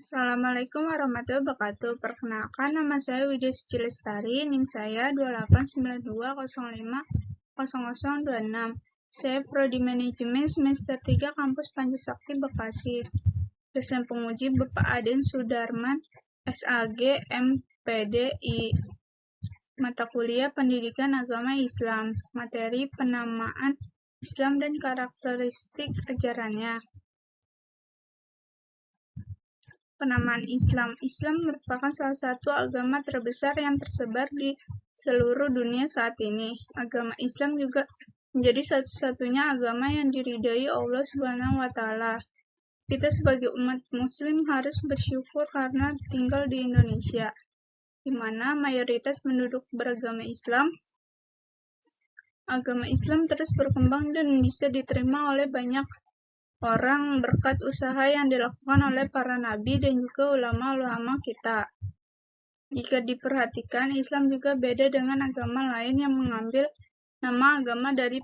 Assalamualaikum warahmatullahi wabarakatuh. Perkenalkan, nama saya Widya Suci Lestari, NIM saya 2892050026. Saya Prodi Manajemen semester 3 Kampus Pancasakti Bekasi. Dosen penguji Bapak Aden Sudarman, SAG, MPDI. Mata kuliah Pendidikan Agama Islam. Materi penamaan Islam dan karakteristik ajarannya. Penamaan Islam. Islam merupakan salah satu agama terbesar yang tersebar di seluruh dunia saat ini. Agama Islam juga menjadi satu-satunya agama yang diridhai Allah Subhanahu wa Ta'ala. Kita sebagai umat Muslim harus bersyukur karena tinggal di Indonesia, di mana mayoritas penduduk beragama Islam. Agama Islam terus berkembang dan bisa diterima oleh banyak orang berkat usaha yang dilakukan oleh para nabi dan juga ulama-ulama kita. Jika diperhatikan, Islam juga beda dengan agama lain yang mengambil nama agama dari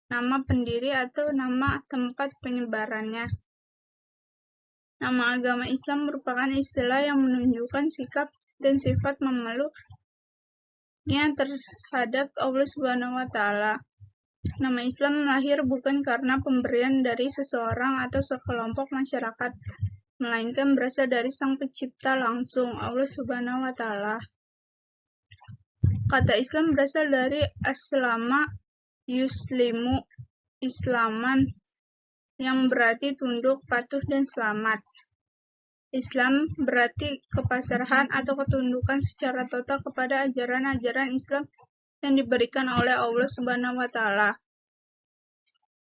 nama pendiri atau nama tempat penyebarannya. Nama agama Islam merupakan istilah yang menunjukkan sikap dan sifat memeluknya terhadap Allah Subhanahu wa Ta'ala. Nama Islam lahir bukan karena pemberian dari seseorang atau sekelompok masyarakat, melainkan berasal dari Sang Pencipta langsung, Allah Subhanahu wa Ta'ala. Kata Islam berasal dari aslama yuslimu, islaman, yang berarti tunduk, patuh, dan selamat. Islam berarti kepasrahan atau ketundukan secara total kepada ajaran-ajaran Islam yang diberikan oleh Allah Subhanahu wa Ta'ala.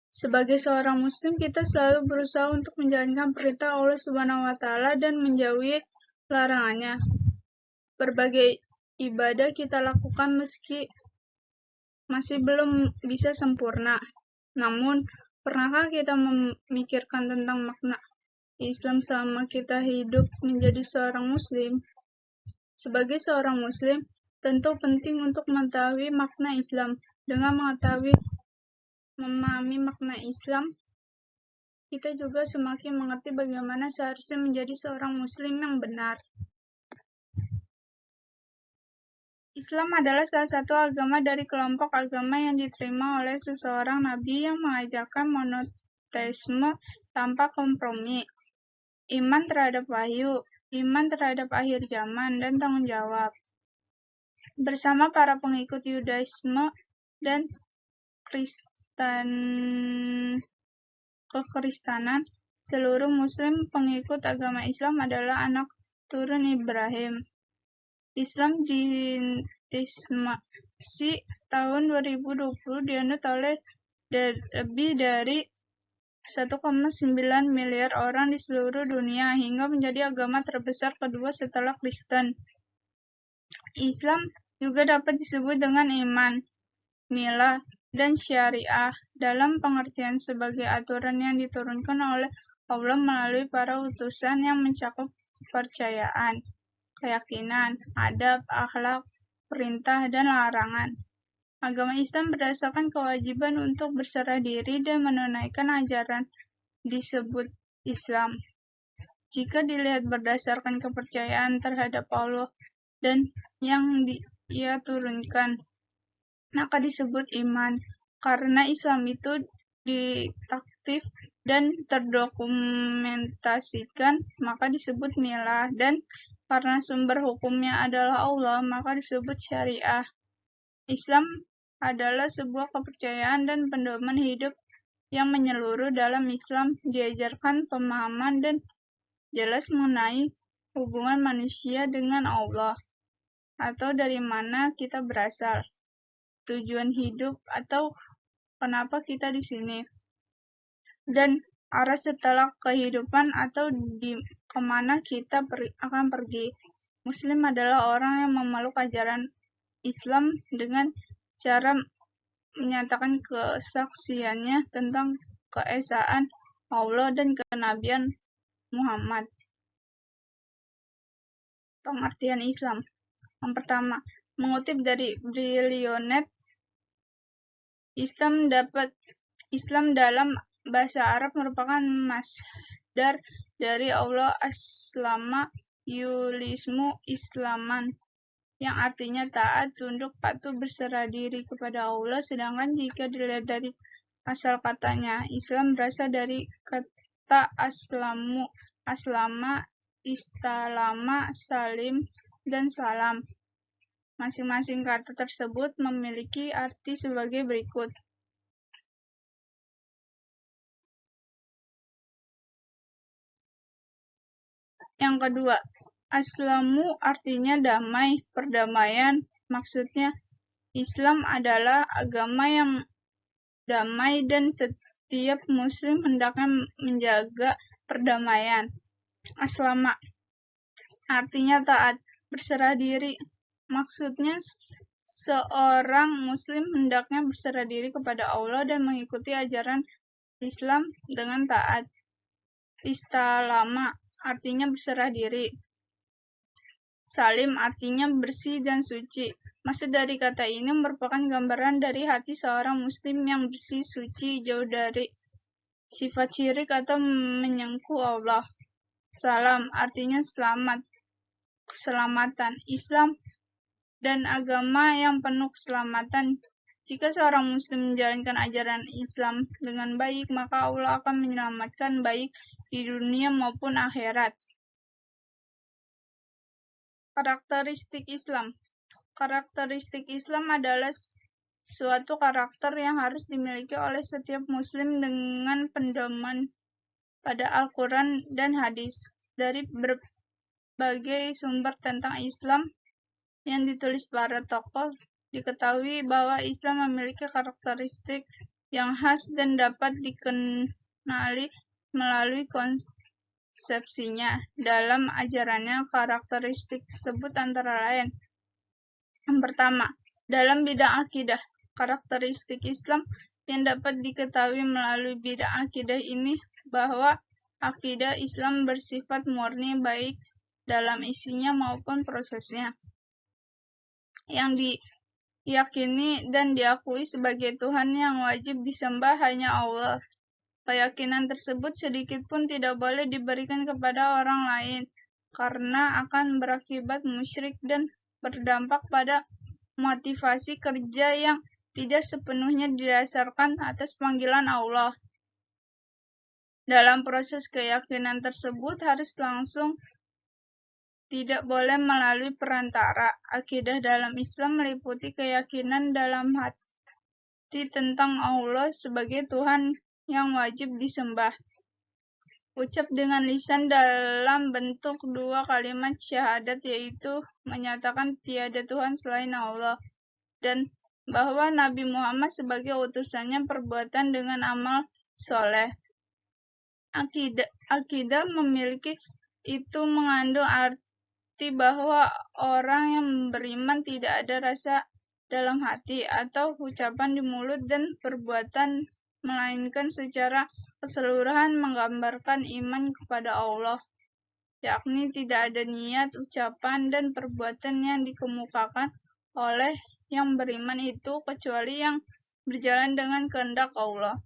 Sebagai seorang muslim, kita selalu berusaha untuk menjalankan perintah Allah Subhanahu wa Ta'ala dan menjauhi larangannya. Berbagai ibadah kita lakukan meski masih belum bisa sempurna. Namun, pernahkah kita memikirkan tentang makna Islam selama kita hidup menjadi seorang muslim? Sebagai seorang muslim, tentu penting untuk mengetahui makna Islam. Dengan memahami makna Islam, kita juga semakin mengerti bagaimana seharusnya menjadi seorang muslim yang benar. Islam adalah salah satu agama dari kelompok agama yang diterima oleh seseorang nabi yang mengajarkan monoteisme tanpa kompromi, iman terhadap wahyu, iman terhadap akhir zaman, dan tanggung jawab. Bersama para pengikut Yudaisme dan kekristenan, seluruh muslim pengikut agama Islam adalah anak turun Ibrahim. Islam diintismasi tahun 2020 dianut oleh lebih dari 1,9 miliar orang di seluruh dunia hingga menjadi agama terbesar kedua setelah Kristen. Islam juga dapat disebut dengan iman, milah, dan syariah dalam pengertian sebagai aturan yang diturunkan oleh Allah melalui para utusan yang mencakup kepercayaan, keyakinan, adab, akhlak, perintah, dan larangan. Agama Islam berdasarkan kewajiban untuk berserah diri dan menunaikan ajaran disebut Islam. Jika dilihat berdasarkan kepercayaan terhadap Allah dan yang Dia turunkan, maka disebut iman. Karena Islam itu ditaktif dan terdokumentasikan, maka disebut milah, dan karena sumber hukumnya adalah Allah, maka disebut syariah. Islam adalah sebuah kepercayaan dan pedoman hidup yang menyeluruh. Dalam Islam diajarkan pemahaman dan jelas mengenai hubungan manusia dengan Allah, atau dari mana kita berasal, tujuan hidup atau kenapa kita di sini, dan arah setelah kehidupan atau di kemana kita akan pergi. Muslim adalah orang yang memeluk ajaran Islam dengan cara menyatakan kesaksiannya tentang keesaan Allah dan kenabian Muhammad. Pengertian Islam. Yang pertama, mengutip dari Brilionet, Islam dalam bahasa Arab merupakan masdar dari Allah aslama yulismu islaman, yang artinya taat, tunduk, patuh, berserah diri kepada Allah. Sedangkan jika dilihat dari asal katanya, Islam berasal dari kata aslamu, aslama, istalama, salim, dan salam. Masing-masing kata tersebut memiliki arti sebagai berikut. Yang kedua, aslamu artinya damai, perdamaian. Maksudnya, Islam adalah agama yang damai dan setiap muslim hendaknya menjaga perdamaian. Aslama artinya taat, berserah diri. Maksudnya, seorang muslim hendaknya berserah diri kepada Allah dan mengikuti ajaran Islam dengan taat. Istalama artinya berserah diri. Salim artinya bersih dan suci. Maksud dari kata ini merupakan gambaran dari hati seorang muslim yang bersih, suci, jauh dari sifat syirik atau menyengkuh Allah. Salam artinya selamat, keselamatan. Islam dan agama yang penuh keselamatan. Jika seorang muslim menjalankan ajaran Islam dengan baik, maka Allah akan menyelamatkan baik di dunia maupun akhirat. Karakteristik Islam. Karakteristik Islam adalah suatu karakter yang harus dimiliki oleh setiap muslim dengan pedoman pada Al-Quran dan hadis. Dari berbagai sumber tentang Islam yang ditulis para tokoh, diketahui bahwa Islam memiliki karakteristik yang khas dan dapat dikenali melalui konsepsinya. Dalam ajarannya, karakteristik tersebut antara lain: yang pertama, dalam bidang akidah. Karakteristik Islam yang dapat diketahui melalui bidang akidah ini bahwa akidah Islam bersifat murni, baik dalam isinya maupun prosesnya. Yang diyakini dan diakui sebagai Tuhan yang wajib disembah hanya Allah. Keyakinan tersebut sedikit pun tidak boleh diberikan kepada orang lain, karena akan berakibat musyrik dan berdampak pada motivasi kerja yang tidak sepenuhnya didasarkan atas panggilan Allah. Dalam proses keyakinan tersebut harus langsung, tidak boleh melalui perantara. Akidah dalam Islam meliputi keyakinan dalam hati tentang Allah sebagai Tuhan yang wajib disembah. Ucap dengan lisan dalam bentuk dua kalimat syahadat, yaitu menyatakan tiada Tuhan selain Allah dan bahwa Nabi Muhammad sebagai utusannya, perbuatan dengan amal soleh. Akidah memiliki itu mengandung arti bahwa orang yang beriman tidak ada rasa dalam hati atau ucapan di mulut dan perbuatan, melainkan secara keseluruhan menggambarkan iman kepada Allah, yakni tidak ada niat, ucapan, dan perbuatan yang dikemukakan oleh yang beriman itu kecuali yang berjalan dengan kehendak Allah.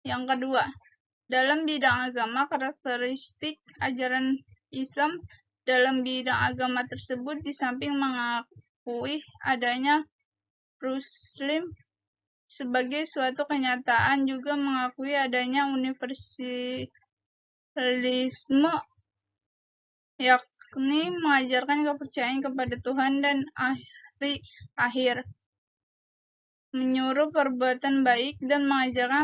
Yang kedua, dalam bidang agama. Karakteristik ajaran Islam dalam bidang agama tersebut, di samping mengakui adanya Muslim sebagai suatu kenyataan, juga mengakui adanya universalisme, yakni mengajarkan kepercayaan kepada Tuhan dan hari akhir, menyuruh perbuatan baik dan mengajak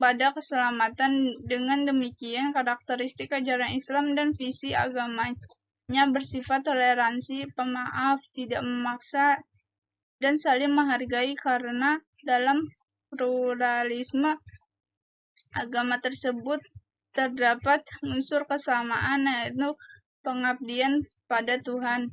pada keselamatan. Dengan demikian, karakteristik ajaran Islam dan visi agamanya bersifat toleransi, pemaaf, tidak memaksa, dan saling menghargai, karena dalam pluralisme agama tersebut terdapat unsur kesamaan, yaitu pengabdian pada Tuhan.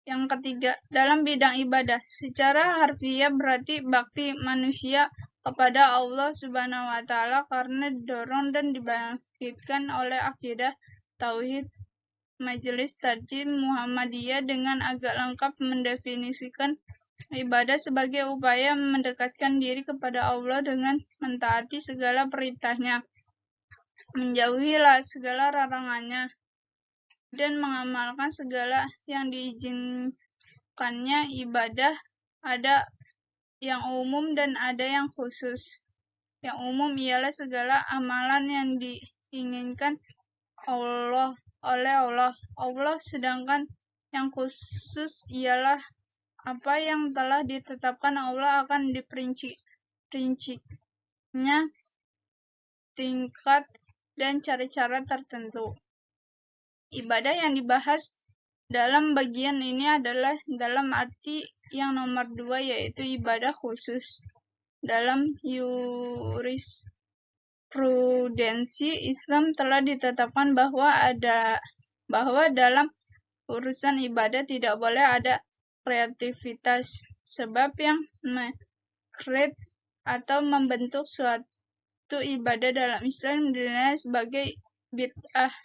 Yang ketiga, dalam bidang ibadah. Secara harfiah berarti bakti manusia kepada Allah Subhanahu wa Ta'ala, karena didorong dan dibangkitkan oleh akidah tauhid Majelis Tarjih Muhammadiyah dengan agak lengkap mendefinisikan ibadah sebagai upaya mendekatkan diri kepada Allah dengan mentaati segala perintahnya, menjauhilah segala larangannya, dan mengamalkan segala yang diizinkannya. Ibadah ada yang umum dan ada yang khusus. Yang umum ialah segala amalan yang diinginkan oleh Allah, sedangkan yang khusus ialah apa yang telah ditetapkan Allah akan diperincinya tingkat dan cara-cara tertentu. Ibadah yang dibahas dalam bagian ini adalah dalam arti yang nomor 2, yaitu ibadah khusus. Dalam jurisprudensi Islam telah ditetapkan bahwa dalam urusan ibadah tidak boleh ada kreativitas, sebab yang mengkreat atau membentuk suatu ibadah dalam Islam dinilai sebagai bid'ah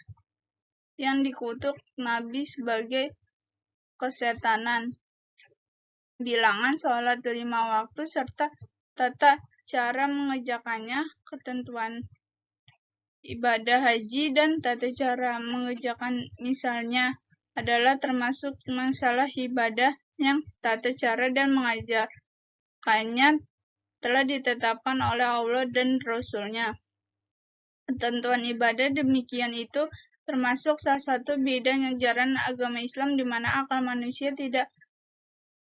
yang dikutuk Nabi sebagai kesetanan. Bilangan sholat 5 waktu serta tata cara mengerjakannya, ketentuan ibadah haji dan tata cara mengerjakan misalnya adalah termasuk masalah ibadah yang tata cara dan mengajarkannya telah ditetapkan oleh Allah dan Rasul-Nya. Ketentuan ibadah demikian itu termasuk salah satu bidang ajaran agama Islam di mana akal manusia tidak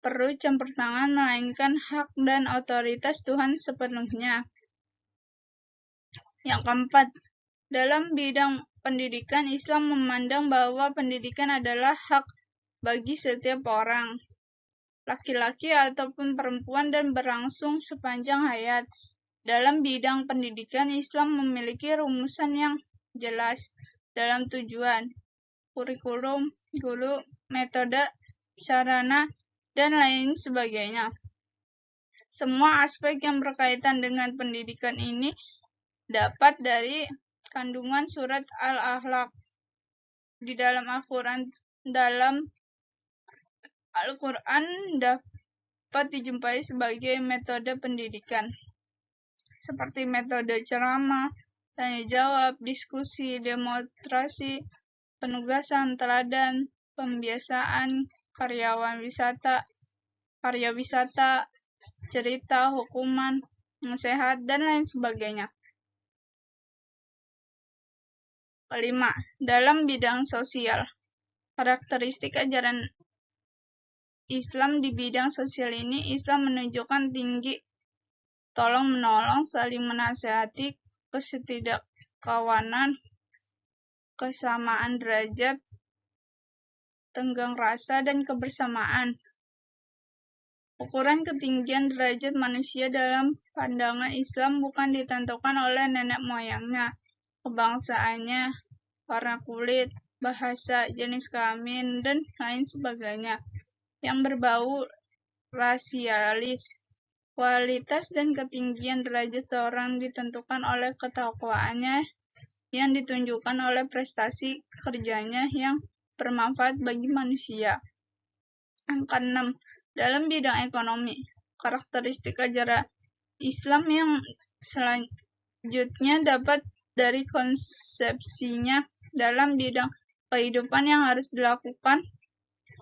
perlu campur tangan, melainkan hak dan otoritas Tuhan sepenuhnya. Yang keempat, dalam bidang pendidikan, Islam memandang bahwa pendidikan adalah hak bagi setiap orang, laki-laki ataupun perempuan, dan berlangsung sepanjang hayat. Dalam bidang pendidikan, Islam memiliki rumusan yang jelas dalam tujuan, kurikulum, guru, metode, sarana, dan lain sebagainya. Semua aspek yang berkaitan dengan pendidikan ini dapat dari kandungan surat Al-Akhlaq di dalam Al-Quran. Dalam Al-Quran dapat dijumpai sebagai metode pendidikan, seperti metode ceramah, tanya jawab, diskusi, demonstrasi, penugasan, teladan, pembiasaan, karya wisata, cerita, hukuman, nasihat, dan lain sebagainya. Kelima, dalam bidang sosial, karakteristik ajaran Islam di bidang sosial ini, Islam menunjukkan tinggi tolong-menolong, saling menasihati, ketidakkawanan, kesamaan derajat, tenggang rasa, dan kebersamaan. Ukuran ketinggian derajat manusia dalam pandangan Islam bukan ditentukan oleh nenek moyangnya, kebangsaannya, warna kulit, bahasa, jenis kelamin, dan lain sebagainya yang berbau rasialis. Kualitas dan ketinggian derajat seorang ditentukan oleh ketakwaannya yang ditunjukkan oleh prestasi kerjanya yang bermanfaat bagi manusia. Angka 6. Dalam bidang ekonomi, karakteristik ajaran Islam yang selanjutnya dapat dari konsepsinya dalam bidang kehidupan yang harus dilakukan.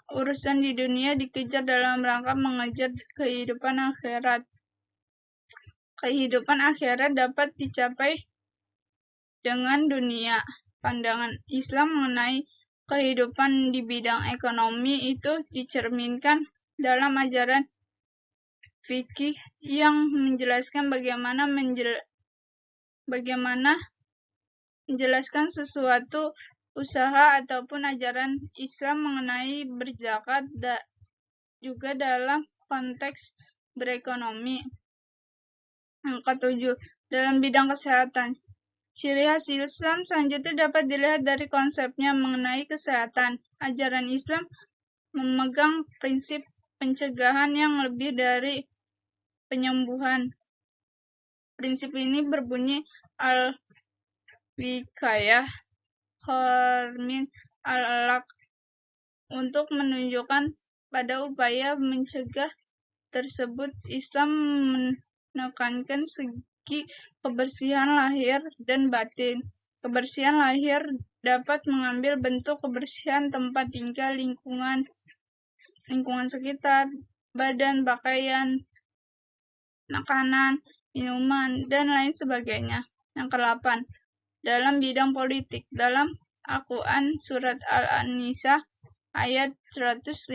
Urusan di dunia dikejar dalam rangka mengejar kehidupan akhirat. Kehidupan akhirat dapat dicapai dengan dunia. Pandangan Islam mengenai kehidupan di bidang ekonomi itu dicerminkan dalam ajaran fikih yang menjelaskan bagaimana menjelaskan sesuatu usaha ataupun ajaran Islam mengenai berzakat juga dalam konteks berekonomi. Angka 7. Dalam bidang kesehatan, ciri khas Islam selanjutnya dapat dilihat dari konsepnya mengenai kesehatan. Ajaran Islam memegang prinsip pencegahan yang lebih dari penyembuhan. Prinsip ini berbunyi al-wikayah khairun min al-alaq untuk menunjukkan pada upaya mencegah tersebut. Islam menekankan segi kebersihan lahir dan batin. Kebersihan lahir dapat mengambil bentuk kebersihan tempat tinggal, lingkungan sekitar, badan, pakaian, makanan, minuman, dan lain sebagainya. Yang ke-8, dalam bidang politik. Dalam Al-Quran Surat Al-Nisa ayat 156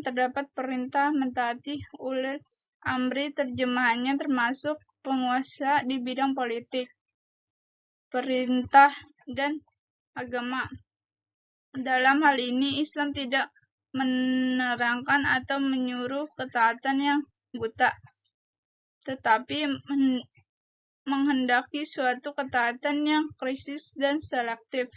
terdapat perintah mentaati ulil amri, terjemahannya termasuk penguasa di bidang politik, perintah, dan agama. Dalam hal ini, Islam tidak menerangkan atau menyuruh ketaatan yang buta, tetapi menghendaki suatu ketaatan yang kritis dan selektif.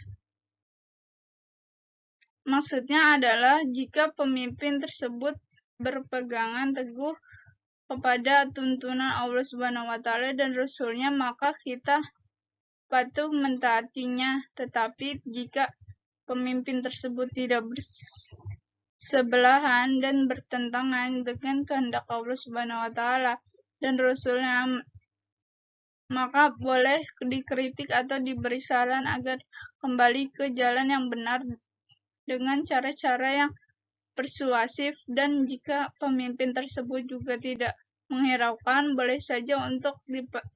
Maksudnya adalah jika pemimpin tersebut berpegangan teguh kepada tuntunan Allah Subhanahu wa taala dan Rasul-Nya, maka kita patuh mentaatinya. Tetapi jika pemimpin tersebut tidak bersebelahan dan bertentangan dengan kehendak Allah Subhanahu wa taala dan Rasul-Nya, maka boleh dikritik atau diberi saran agar kembali ke jalan yang benar dengan cara-cara yang persuasif. Dan jika pemimpin tersebut juga tidak menghiraukan, boleh saja untuk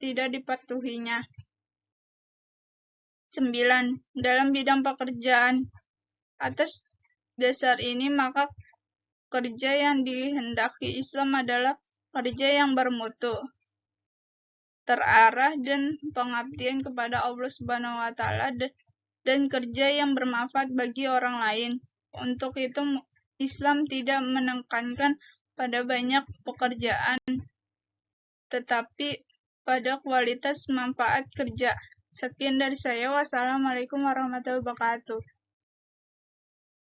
tidak dipatuhinya. 9. Dalam bidang pekerjaan. Atas dasar ini, maka kerja yang dihendaki Islam adalah kerja yang bermutu, terarah, dan pengabdian kepada Allah Subhanahu wa taala, dan kerja yang bermanfaat bagi orang lain. Untuk itu, Islam tidak menekankan pada banyak pekerjaan, tetapi pada kualitas manfaat kerja. Sekian dari saya. Wassalamualaikum warahmatullahi wabarakatuh.